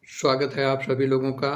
स्वागत है आप सभी लोगों का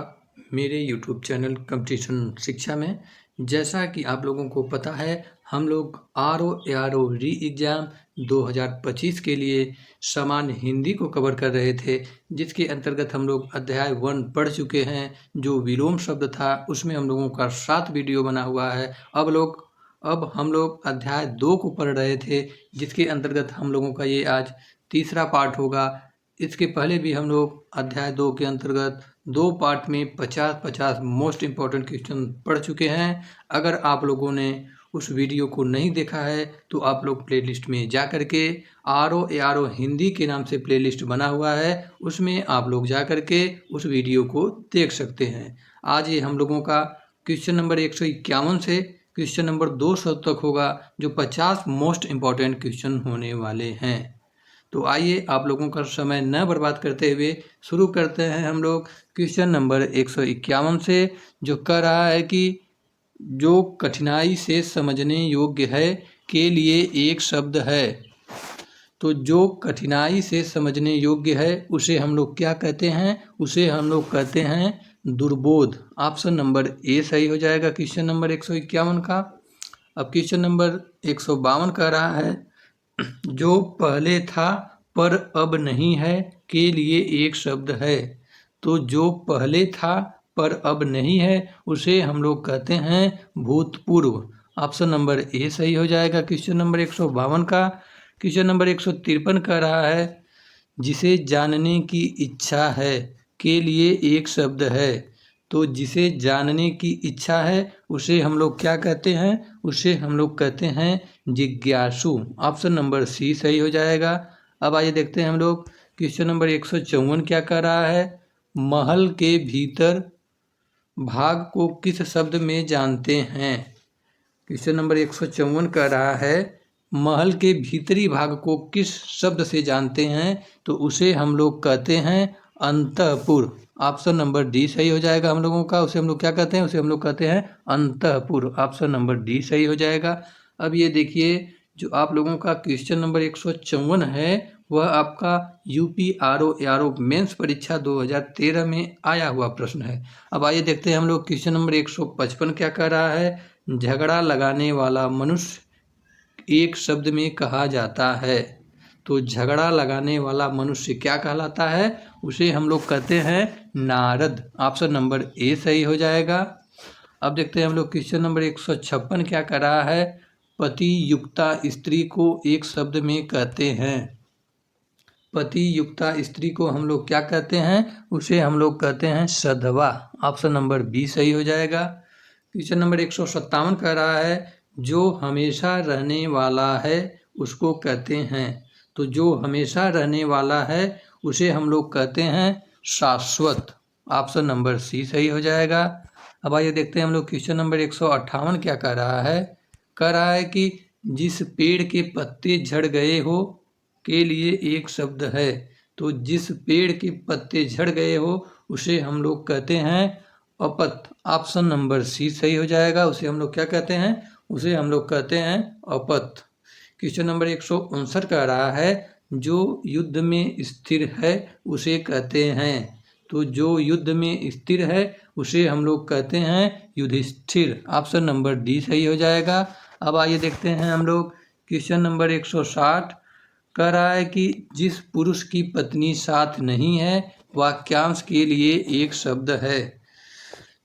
मेरे YouTube चैनल कंपटीशन शिक्षा में। जैसा कि आप लोगों को पता है, हम लोग RO री एग्ज़ाम 2025 के लिए सामान्य हिंदी को कवर कर रहे थे, जिसके अंतर्गत हम लोग अध्याय 1 पढ़ चुके हैं। जो विलोम शब्द था उसमें हम लोगों का 7 वीडियो बना हुआ है। अब हम लोग अध्याय 2 को पढ़ रहे थे, जिसके अंतर्गत हम लोगों का ये आज तीसरा पार्ट होगा। इसके पहले भी हम लोग अध्याय 2 के अंतर्गत 2 पार्ट में 50-50 मोस्ट इम्पॉर्टेंट क्वेश्चन पढ़ चुके हैं। अगर आप लोगों ने उस वीडियो को नहीं देखा है तो आप लोग प्लेलिस्ट में जा कर के RO हिंदी के नाम से प्लेलिस्ट बना हुआ है, उसमें आप लोग जा कर के उस वीडियो को देख सकते हैं। आज ये हम लोगों का क्वेश्चन नंबर 151 से क्वेश्चन नंबर 200 तक होगा, जो 50 मोस्ट इम्पॉर्टेंट क्वेश्चन होने वाले हैं। तो आइए आप लोगों का समय न बर्बाद करते हुए शुरू करते हैं हम लोग क्वेश्चन नंबर 151 से, जो कह रहा है कि जो कठिनाई से समझने योग्य है के लिए एक शब्द है। तो जो कठिनाई से समझने योग्य है उसे हम लोग क्या कहते हैं? उसे हम लोग कहते हैं दुर्बोध। ऑप्शन नंबर ए सही हो जाएगा क्वेश्चन नंबर 151 का। अब क्वेश्चन नंबर 152 कह रहा है, जो पहले था पर अब नहीं है के लिए एक शब्द है। तो जो पहले था पर अब नहीं है उसे हम लोग कहते हैं भूतपूर्व। ऑप्शन नंबर ए सही हो जाएगा क्वेश्चन नंबर 152 का। क्वेश्चन नंबर 153 कह रहा है, जिसे जानने की इच्छा है के लिए एक शब्द है। तो जिसे जानने की इच्छा है उसे हम लोग क्या कहते हैं? उसे हम लोग कहते हैं जिज्ञासु। ऑप्शन नंबर सी सही हो जाएगा। अब आइए देखते हैं हम लोग क्वेश्चन नंबर 154 क्या कह रहा है, महल के भीतर भाग को किस शब्द में जानते हैं? क्वेश्चन नंबर 154 कह रहा है, महल के भीतरी भाग को किस शब्द से जानते हैं? तो उसे हम लोग कहते हैं अंतःपुर। ऑप्शन नंबर डी सही हो जाएगा हम लोगों का। उसे हम लोग क्या कहते हैं? उसे हम लोग कहते हैं अंतःपुर। ऑप्शन नंबर डी सही हो जाएगा। अब ये देखिए, जो आप लोगों का क्वेश्चन नंबर 154 है वह आपका यूपी RO मेंस परीक्षा 2013 में आया हुआ प्रश्न है। अब आइए देखते हैं हम लोग क्वेश्चन नंबर 155 क्या कह रहा है, झगड़ा लगाने वाला मनुष्य एक शब्द में कहा जाता है। तो झगड़ा लगाने वाला मनुष्य क्या कहलाता है? उसे हम लोग कहते हैं नारद। ऑप्शन नंबर ए सही हो जाएगा। अब देखते हैं हम लोग क्वेश्चन नंबर 156 क्या कर रहा है, पति युक्ता स्त्री को एक शब्द में कहते हैं। पति युक्ता स्त्री को हम लोग क्या कहते हैं? उसे हम लोग कहते हैं सधवा। ऑप्शन नंबर बी सही हो जाएगा। क्वेश्चन नंबर 157 कह रहा है, जो हमेशा रहने वाला है उसको कहते हैं। तो जो हमेशा रहने वाला है उसे हम लोग कहते हैं शाश्वत। ऑप्शन नंबर सी सही हो जाएगा। अब आइए देखते हैं हम लोग क्वेश्चन नंबर 158 क्या कह रहा है। कह रहा है कि जिस पेड़ के पत्ते झड़ गए हो के लिए एक शब्द है। तो जिस पेड़ के पत्ते झड़ गए हो उसे हम लोग कहते हैं अपत। ऑप्शन नंबर सी सही हो जाएगा। उसे हम लोग क्या कहते हैं? उसे हम लोग कहते हैं अपत। क्वेश्चन नंबर 159 कह रहा है, जो युद्ध में स्थिर है उसे कहते हैं। तो जो युद्ध में स्थिर है उसे हम लोग कहते हैं युधिष्ठिर। ऑप्शन नंबर डी सही हो जाएगा। अब आइए देखते हैं हम लोग क्वेश्चन नंबर 160 कह रहा है कि जिस पुरुष की पत्नी साथ नहीं है वाक्यांश के लिए एक शब्द है।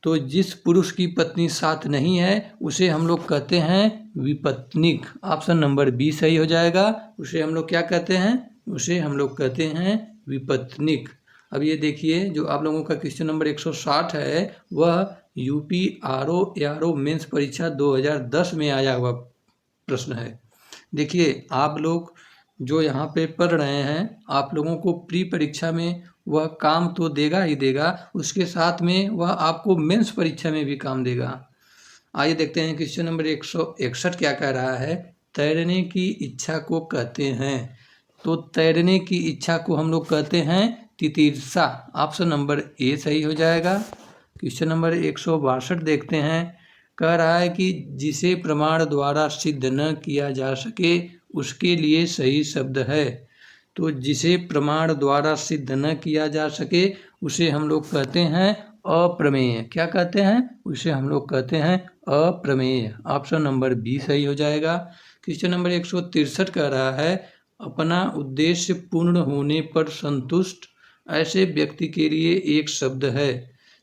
तो जिस पुरुष की पत्नी साथ नहीं है उसे हम लोग कहते हैं विपत्निक। ऑप्शन नंबर बी सही हो जाएगा। उसे हम लोग क्या कहते हैं? उसे हम लोग कहते हैं विपत्निक। अब ये देखिए, जो आप लोगों का क्वेश्चन नंबर 160 है वह यूपी RO मेंस परीक्षा 2010 में आया हुआ प्रश्न है। देखिए, आप लोग जो यहाँ पे पढ़ रहे हैं, आप लोगों को प्री परीक्षा में वह काम तो देगा ही देगा, उसके साथ में वह आपको मेंस परीक्षा में भी काम देगा। आइए देखते हैं क्वेश्चन नंबर 161 क्या कह रहा है, तैरने की इच्छा को कहते हैं। तो तैरने की इच्छा को हम लोग कहते हैं तितीर्षा। ऑप्शन नंबर ए सही हो जाएगा। क्वेश्चन नंबर 162 देखते हैं। कह रहा है कि जिसे प्रमाण द्वारा सिद्ध न किया जा सके उसके लिए सही शब्द है। तो जिसे प्रमाण द्वारा सिद्ध न किया जा सके उसे हम लोग कहते हैं अप्रमेय। क्या कहते हैं? उसे हम लोग कहते हैं अप्रमेय। ऑप्शन नंबर बी सही हो जाएगा। क्वेश्चन नंबर 163 कह रहा है, अपना उद्देश्य पूर्ण होने पर संतुष्ट ऐसे व्यक्ति के लिए एक शब्द है।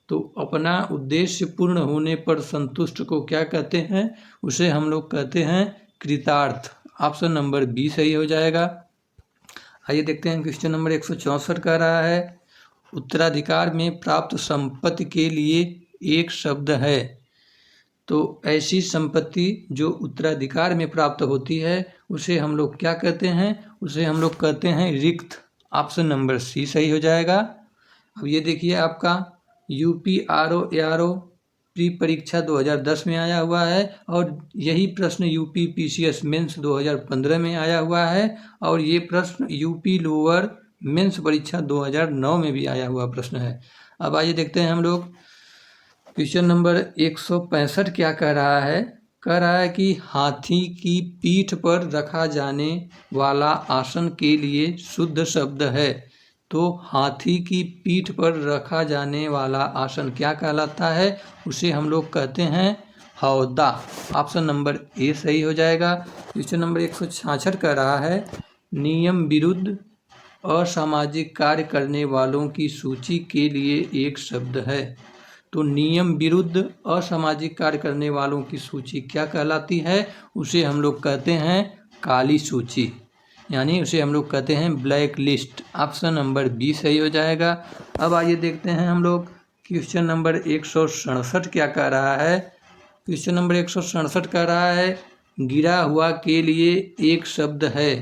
तो अपना उद्देश्य पूर्ण होने पर संतुष्ट को क्या कहते हैं? उसे हम लोग कहते हैं कृतार्थ। ऑप्शन नंबर बी सही हो जाएगा। आइए देखते हैं क्वेश्चन नंबर 164 कह रहा है, उत्तराधिकार में प्राप्त संपत्ति के लिए एक शब्द है। तो ऐसी संपत्ति जो उत्तराधिकार में प्राप्त होती है उसे हम लोग क्या कहते हैं? उसे हम लोग कहते हैं रिक्त। ऑप्शन नंबर सी सही हो जाएगा। अब ये देखिए, आपका यूपी आरओ प्री परीक्षा 2010 में आया हुआ है और यही प्रश्न यूपी पीसीएस मेंस 2015 में आया हुआ है और ये प्रश्न यूपी लोअर मेंस परीक्षा 2009 में भी आया हुआ प्रश्न है। अब आइए देखते हैं हम लोग क्वेश्चन नंबर 165 क्या कह रहा है? कह रहा है कि हाथी की पीठ पर रखा जाने वाला आसन के लिए शुद्ध शब्द है। तो हाथी की पीठ पर रखा जाने वाला आसन क्या कहलाता है? उसे हम लोग कहते हैं हौदा। ऑप्शन नंबर ए सही हो जाएगा। क्वेश्चन नंबर 166 कह रहा है, नियम विरुद्ध असामाजिक कार्य करने वालों की सूची के लिए एक शब्द है। तो नियम विरुद्ध असामाजिक कार्य करने वालों की सूची क्या कहलाती है? उसे हम लोग कहते हैं काली सूची, यानी उसे हम लोग कहते हैं black list. Option number B सही हो जाएगा। अब आइए देखते हैं हम लोग क्वेश्चन नंबर 167 क्या कह रहा है? क्वेश्चन नंबर 167 कह रहा है, गिरा हुआ के लिए एक शब्द है।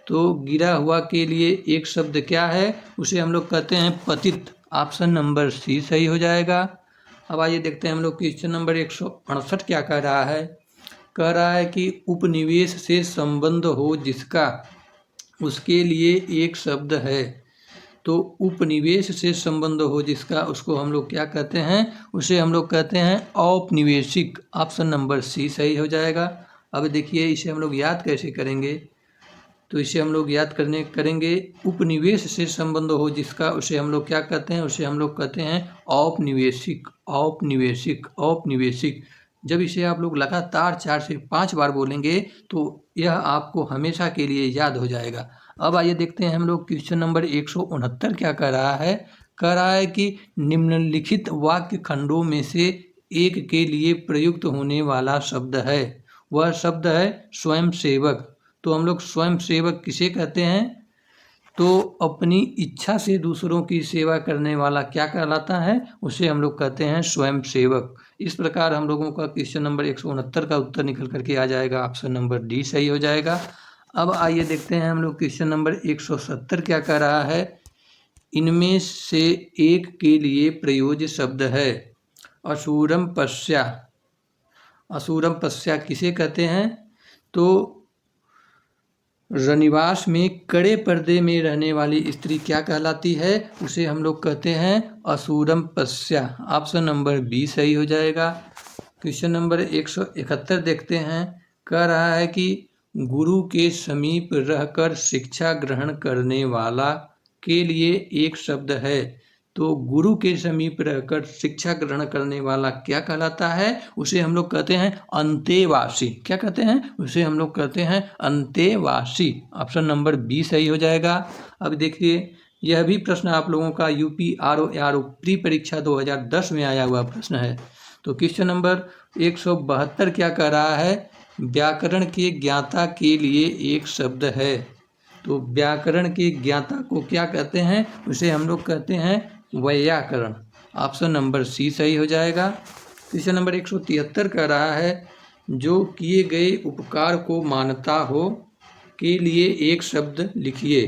तो गिरा हुआ के लिए एक शब्द क्या है? उसे हम लोग कहते हैं पतित। ऑप्शन नंबर सी सही हो जाएगा। अब आइए देखते हैं हम लोग क्वेश्चन नंबर 168 क्या कह रहा है? कह रहा है कि उपनिवेश से संबंध हो जिसका उसके लिए एक शब्द है। तो उपनिवेश से संबंध हो जिसका उसको हम लोग क्या कहते हैं? उसे हम लोग कहते हैं औपनिवेशिक। ऑप्शन नंबर सी सही हो जाएगा। अब देखिए, इसे हम लोग याद कैसे करेंगे? तो इसे हम लोग याद करेंगे, उपनिवेश से संबंध हो जिसका उसे हम लोग क्या कहते हैं? उसे हम लोग कहते हैं औपनिवेशिक। औपनिवेशिक, औपनिवेशिक। जब इसे आप लोग लगातार 4 से 5 बार बोलेंगे तो यह आपको हमेशा के लिए याद हो जाएगा। अब आइए देखते हैं हम लोग क्वेश्चन नंबर 169 क्या कह रहा है? कह रहा है कि निम्नलिखित वाक्य खंडों में से एक के लिए प्रयुक्त होने वाला शब्द है। वह शब्द है स्वयंसेवक। तो हम लोग स्वयंसेवक किसे कहते हैं? तो अपनी इच्छा से दूसरों की सेवा करने वाला क्या कहलाता है? उसे हम लोग कहते हैं स्वयंसेवक। इस प्रकार हम लोगों का क्वेश्चन नंबर 169 का उत्तर निकल करके आ जाएगा। ऑप्शन नंबर डी सही हो जाएगा। अब आइए देखते हैं हम लोग क्वेश्चन नंबर 170 क्या कह रहा है? इनमें से एक के लिए प्रयोज्य शब्द है। असुरम पश्या। असुरम पश्या किसे कहते हैं? तो रनिवास में कड़े पर्दे में रहने वाली स्त्री क्या कहलाती है? उसे हम लोग कहते हैं असुरम पश्या। ऑप्शन नंबर बी सही हो जाएगा। क्वेश्चन नंबर 171 देखते हैं। कह रहा है कि गुरु के समीप रहकर शिक्षा ग्रहण करने वाला के लिए एक शब्द है। तो गुरु के समीप रहकर शिक्षा ग्रहण करने वाला क्या कहलाता है? उसे हम लोग कहते हैं अंतेवासी। क्या कहते हैं? उसे हम लोग कहते हैं अंतेवासी। ऑप्शन नंबर बी सही हो जाएगा। अब देखिए, यह भी प्रश्न आप लोगों का यूपी आरओ प्री परीक्षा 2010 में आया हुआ प्रश्न है। तो क्वेश्चन नंबर 172 क्या कह रहा है? व्याकरण के ज्ञाता के लिए एक शब्द है। तो व्याकरण के ज्ञाता को क्या कहते हैं? उसे हम लोग कहते हैं वैयाकरण। ऑप्शन नंबर सी सही हो जाएगा। क्वेश्चन नंबर 173 कह रहा है, जो किए गए उपकार को मानता हो के लिए एक शब्द लिखिए।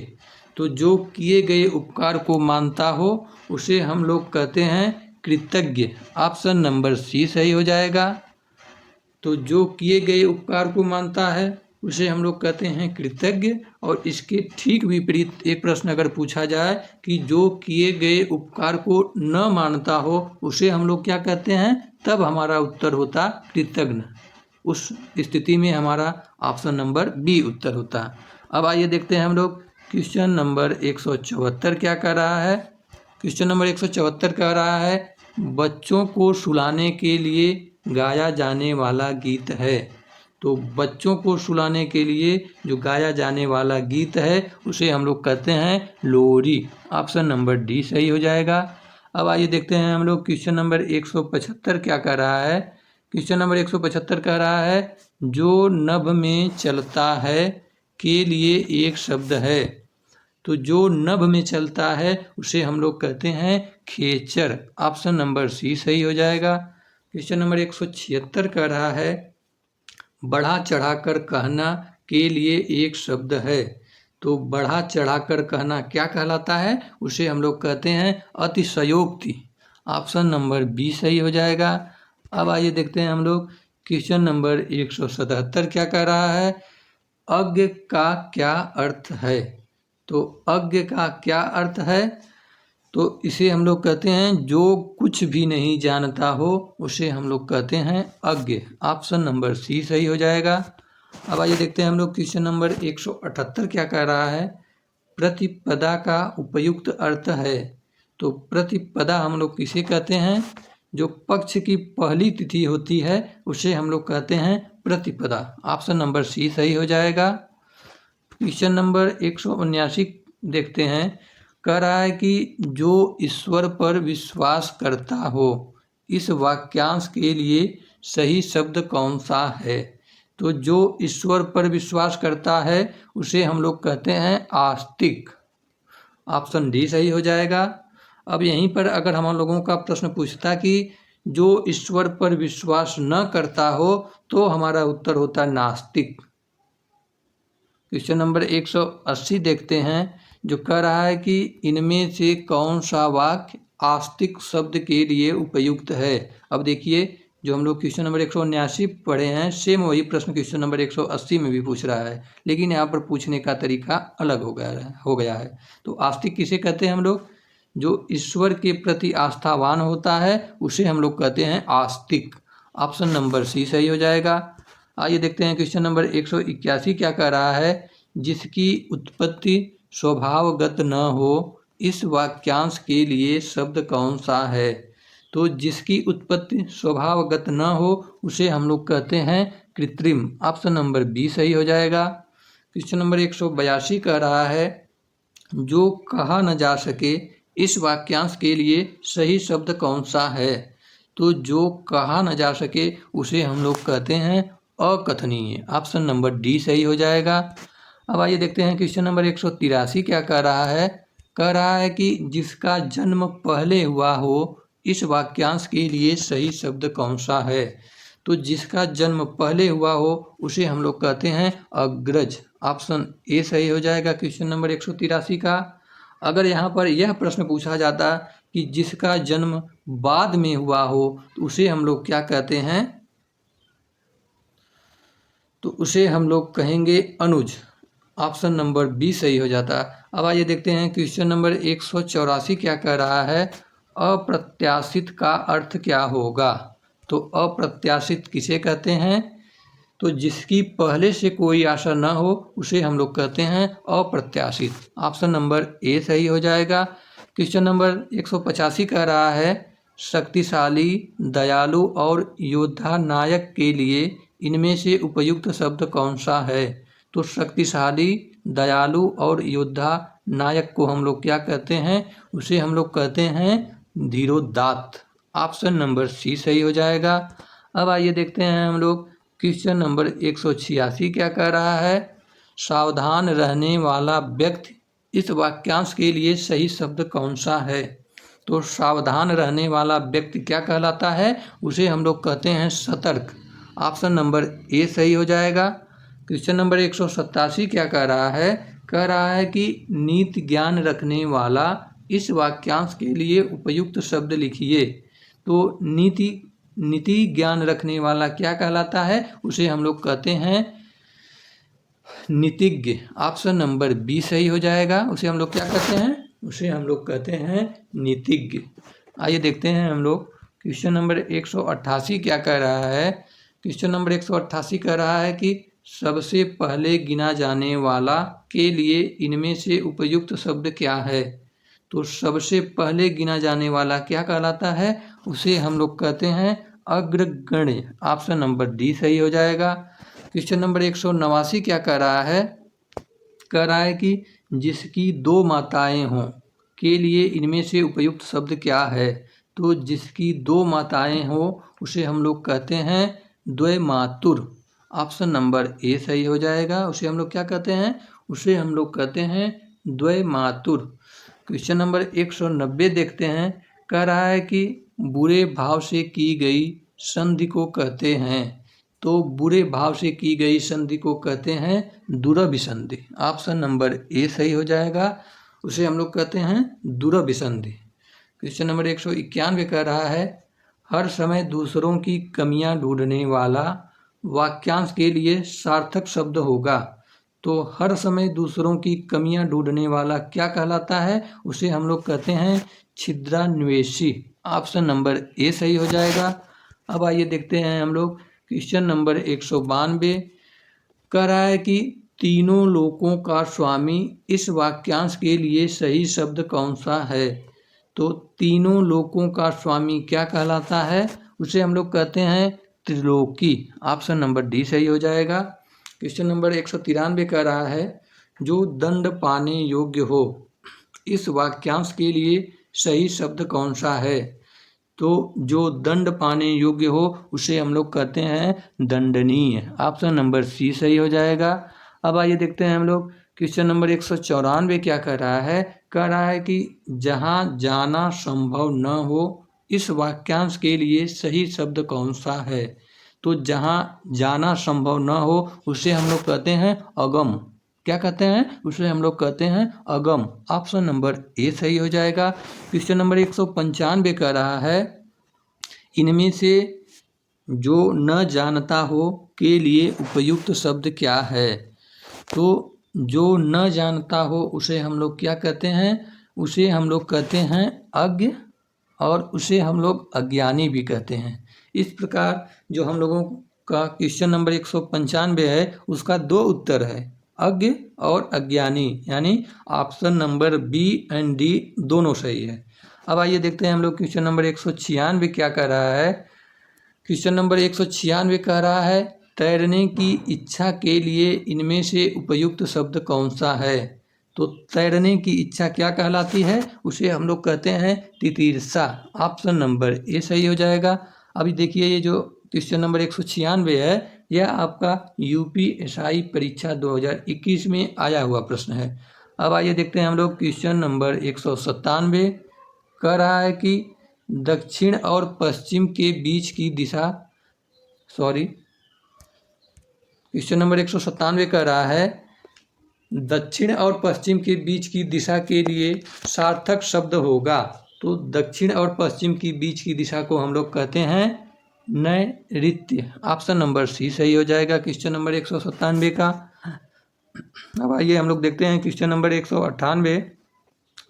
तो जो किए गए उपकार को मानता हो उसे हम लोग कहते हैं कृतज्ञ। ऑप्शन नंबर सी सही हो जाएगा। तो जो किए गए उपकार को मानता है उसे हम लोग कहते हैं कृतज्ञ। और इसके ठीक विपरीत एक प्रश्न अगर पूछा जाए कि जो किए गए उपकार को न मानता हो उसे हम लोग क्या कहते हैं? तब हमारा उत्तर होता कृतज्ञ। उस स्थिति में हमारा ऑप्शन नंबर बी उत्तर होता। अब आइए देखते हैं हम लोग क्वेश्चन नंबर 174 क्या कर रहा है? क्वेश्चन नंबर 174 कह रहा है बच्चों को सुलाने के लिए गाया जाने वाला गीत है। तो बच्चों को सुलाने के लिए जो गाया जाने वाला गीत है उसे हम लोग कहते हैं लोरी। ऑप्शन नंबर डी सही हो जाएगा। अब आइए देखते हैं हम लोग क्वेश्चन नंबर 175 क्या कह रहा है। क्वेश्चन नंबर 175 कह रहा है जो नभ में चलता है के लिए एक शब्द है। तो जो नभ में चलता है उसे हम लोग कहते हैं खेचर। ऑप्शन नंबर सी सही हो जाएगा। क्वेश्चन नंबर 176 कह रहा है बढ़ा चढ़ाकर कहना के लिए एक शब्द है। तो बढ़ा चढ़ाकर कहना क्या कहलाता है? उसे हम लोग कहते हैं अतिशयोक्ति। ऑप्शन नंबर बी सही हो जाएगा। अब आइए देखते हैं हम लोग क्वेश्चन नंबर 177 क्या कह रहा है अज्ञ का क्या अर्थ है। तो अज्ञ का क्या अर्थ है? तो इसे हम लोग कहते हैं जो कुछ भी नहीं जानता हो उसे हम लोग कहते हैं अज्ञ। ऑप्शन नंबर सी सही हो जाएगा। अब आइए देखते हैं हम लोग क्वेश्चन नंबर 178 क्या कह रहा है प्रतिपदा का उपयुक्त अर्थ है। तो प्रतिपदा हम लोग किसे कहते हैं? जो पक्ष की पहली तिथि होती है उसे हम लोग कहते हैं प्रतिपदा। ऑप्शन नंबर सी सही हो जाएगा। क्वेश्चन नंबर 179 देखते हैं कह रहा है कि जो ईश्वर पर विश्वास करता हो इस वाक्यांश के लिए सही शब्द कौन सा है? तो जो ईश्वर पर विश्वास करता है उसे हम लोग कहते हैं आस्तिक। ऑप्शन डी सही हो जाएगा। अब यहीं पर अगर हम लोगों का प्रश्न पूछता कि जो ईश्वर पर विश्वास न करता हो तो हमारा उत्तर होता नास्तिक। क्वेश्चन नंबर 180 देखते हैं जो कह रहा है कि इनमें से कौन सा वाक्य आस्तिक शब्द के लिए उपयुक्त है। अब देखिए जो हम लोग क्वेश्चन नंबर 179 पढ़े हैं सेम वही प्रश्न क्वेश्चन नंबर 180 में भी पूछ रहा है, लेकिन यहाँ पर पूछने का तरीका अलग हो गया है। तो आस्तिक किसे कहते हैं हम लोग? जो ईश्वर के प्रति आस्थावान होता है उसे हम लोग कहते हैं आस्तिक। ऑप्शन नंबर सी सही हो जाएगा। आइए देखते हैं क्वेश्चन नंबर 181 क्या कह रहा है जिसकी उत्पत्ति स्वभावगत न हो इस वाक्यांश के लिए शब्द कौन सा है? तो जिसकी उत्पत्ति स्वभावगत न हो उसे हम लोग कहते हैं कृत्रिम। ऑप्शन नंबर बी सही हो जाएगा। क्वेश्चन नंबर 182 कह रहा है जो कहा न जा सके इस वाक्यांश के लिए सही शब्द कौन सा है? तो जो कहा न जा सके उसे हम लोग कहते हैं अकथनीय। ऑप्शन नंबर डी सही हो जाएगा। अब आइए देखते हैं क्वेश्चन नंबर 183 क्या कह रहा है। कह रहा है कि जिसका जन्म पहले हुआ हो इस वाक्यांश के लिए सही शब्द कौन सा है? तो जिसका जन्म पहले हुआ हो उसे हम लोग कहते हैं अग्रज। ऑप्शन ए सही हो जाएगा क्वेश्चन नंबर 183 का। अगर यहाँ पर यह प्रश्न पूछा जाता कि जिसका जन्म बाद में हुआ हो तो उसे हम लोग क्या कहते हैं? तो उसे हम लोग कहेंगे अनुज। ऑप्शन नंबर बी सही हो जाता। अब आइए देखते हैं क्वेश्चन नंबर 184 क्या कह रहा है अप्रत्याशित का अर्थ क्या होगा? तो अप्रत्याशित किसे कहते हैं? तो जिसकी पहले से कोई आशा न हो उसे हम लोग कहते हैं अप्रत्याशित। ऑप्शन नंबर ए सही हो जाएगा। क्वेश्चन नंबर 185 कह रहा है शक्तिशाली दयालु और योद्धा नायक के लिए इनमें से उपयुक्त शब्द कौन सा है? तो शक्तिशाली दयालु और योद्धा नायक को हम लोग क्या कहते हैं? उसे हम लोग कहते हैं धीरोदात्त। ऑप्शन नंबर सी सही हो जाएगा। अब आइए देखते हैं हम लोग क्वेश्चन नंबर 186 क्या कह रहा है सावधान रहने वाला व्यक्ति इस वाक्यांश के लिए सही शब्द कौन सा है? तो सावधान रहने वाला व्यक्ति क्या कहलाता है? उसे हम लोग कहते हैं सतर्क। ऑप्शन नंबर ए सही हो जाएगा। क्वेश्चन नंबर 187 क्या कह रहा है? कह रहा है कि नीति ज्ञान रखने वाला इस वाक्यांश के लिए उपयुक्त शब्द लिखिए। तो नीति ज्ञान रखने वाला क्या कहलाता है? उसे हम लोग कहते हैं नीतिज्ञ। ऑप्शन नंबर बी सही हो जाएगा। उसे हम लोग क्या कहते हैं? उसे हम लोग कहते हैं नीतिज्ञ। आइए देखते हैं हम लोग क्वेश्चन नंबर 188 क्या कह रहा है। क्वेश्चन नंबर 188 कह रहा है कि सबसे पहले गिना जाने वाला के लिए इनमें से उपयुक्त शब्द क्या है? तो सबसे पहले गिना जाने वाला क्या कहलाता है? उसे हम लोग कहते हैं अग्रगण्य। ऑप्शन नंबर डी सही हो जाएगा। क्वेश्चन नंबर 189 क्या कह रहा है? कह रहा है कि जिसकी दो माताएं हों के लिए इनमें से उपयुक्त शब्द क्या है? तो जिसकी दो माताएं हो उसे हम लोग कहते हैं द्वैमातुर। ऑप्शन नंबर ए सही हो जाएगा। उसे हम लोग क्या कहते हैं? उसे हम लोग कहते हैं द्वैमातुर। क्वेश्चन नंबर 190 देखते हैं। कह रहा है कि बुरे भाव से की गई संधि को कहते हैं। तो बुरे भाव से की गई संधि को कहते हैं दुरभिसंधि। ऑप्शन नंबर ए सही हो जाएगा। उसे हम लोग कहते हैं दुरभिसंधि। क्वेश्चन नंबर 191 कह रहा है हर समय दूसरों की कमियां ढूंढने वाला वाक्यांश के लिए सार्थक शब्द होगा। तो हर समय दूसरों की कमियां ढूंढने वाला क्या कहलाता है? उसे हम लोग कहते हैं छिद्रान्वेषी। ऑप्शन नंबर ए सही हो जाएगा। अब आइए देखते हैं हम लोग क्वेश्चन नंबर 192। कह रहा है कि तीनों लोकों का स्वामी इस वाक्यांश के लिए सही शब्द कौन सा है? तो तीनों लोकों का स्वामी क्या कहलाता है? उसे हम लोग कहते हैं त्रिलोकी। ऑप्शन नंबर डी सही हो जाएगा। क्वेश्चन नंबर 193 कह रहा है जो दंड पाने योग्य हो इस वाक्यांश के लिए सही शब्द कौन सा है? तो जो दंड पाने योग्य हो उसे हम लोग कहते हैं दंडनीय। ऑप्शन नंबर सी सही हो जाएगा। अब आइए देखते हैं हम लोग क्वेश्चन नंबर 194 क्या कह रहा है? कह रहा है कि जहाँ जाना संभव न हो इस वाक्यांश के लिए सही शब्द कौन सा है? तो जहाँ जाना संभव न हो उसे हम लोग कहते हैं अगम। क्या कहते हैं? उसे हम लोग कहते हैं अगम। ऑप्शन नंबर ए सही हो जाएगा। क्वेश्चन नंबर 195 कह रहा है इनमें से जो न जानता हो के लिए उपयुक्त शब्द क्या है? तो जो न जानता हो उसे हम लोग क्या कहते हैं? उसे हम लोग कहते हैं अज्ञ और उसे हम लोग अज्ञानी भी कहते हैं। इस प्रकार जो हम लोगों का क्वेश्चन नंबर 195 है उसका दो उत्तर है, अज्ञ और अज्ञानी, यानी option number B and D दोनों सही है। अब आइए देखते हैं हम लोग क्वेश्चन नंबर 196 क्या कह रहा है। क्वेश्चन नंबर 196 कह रहा है तैरने की इच्छा के लिए इनमें से उपयुक्त शब्द कौन सा है? तो तैरने की इच्छा क्या कहलाती है? उसे हम लोग कहते हैं तितीर्षा। ऑप्शन नंबर ए सही हो जाएगा। अभी देखिए ये जो क्वेश्चन नंबर 196 है यह आपका यूपीएसआई परीक्षा 2021 में आया हुआ प्रश्न है। अब आइए देखते हैं हम लोग क्वेश्चन नंबर 197 कह रहा है कि दक्षिण और पश्चिम के बीच की दिशा क्वेश्चन नंबर 197 कह रहा है दक्षिण और पश्चिम के बीच की दिशा के लिए सार्थक शब्द होगा। तो दक्षिण और पश्चिम की बीच की दिशा को हम लोग कहते हैं नैऋत्य। ऑप्शन नंबर सी सही हो जाएगा क्वेश्चन नंबर 197 का। अब आइए हम लोग देखते हैं क्वेश्चन नंबर 198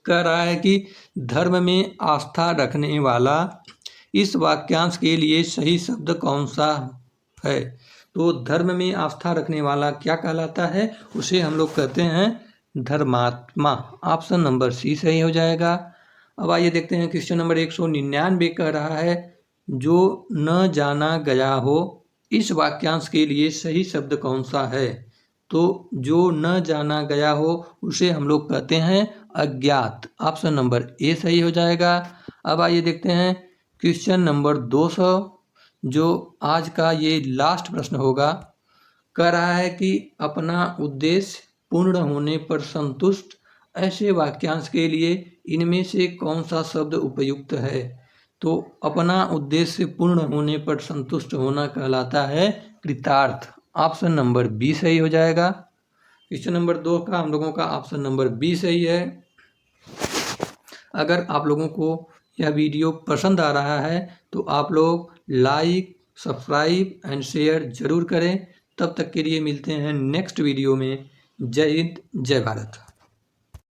कह रहा है कि धर्म में आस्था रखने वाला इस वाक्यांश के लिए सही शब्द कौन सा है? तो धर्म में आस्था रखने वाला क्या कहलाता है? उसे हम लोग कहते हैं धर्मात्मा। ऑप्शन नंबर सी सही हो जाएगा। अब आइए देखते हैं क्वेश्चन नंबर 199 कह रहा है जो न जाना गया हो इस वाक्यांश के लिए सही शब्द कौन सा है? तो जो न जाना गया हो उसे हम लोग कहते हैं अज्ञात। ऑप्शन नंबर ए सही हो जाएगा। अब आइए देखते हैं क्वेश्चन नंबर 200 जो आज का ये लास्ट प्रश्न होगा। कह रहा है कि अपना उद्देश्य पूर्ण होने पर संतुष्ट ऐसे वाक्यांश के लिए इनमें से कौन सा शब्द उपयुक्त है? तो अपना उद्देश्य पूर्ण होने पर संतुष्ट होना कहलाता है कृतार्थ। ऑप्शन नंबर बी सही हो जाएगा। क्वेश्चन नंबर 2 का हम लोगों का ऑप्शन नंबर बी सही है। अगर आप लोगों को यह वीडियो पसंद आ रहा है तो आप लोग लाइक, सब्सक्राइब एंड शेयर जरूर करें। तब तक के लिए मिलते हैं नेक्स्ट वीडियो में। जय हिंद, जय भारत।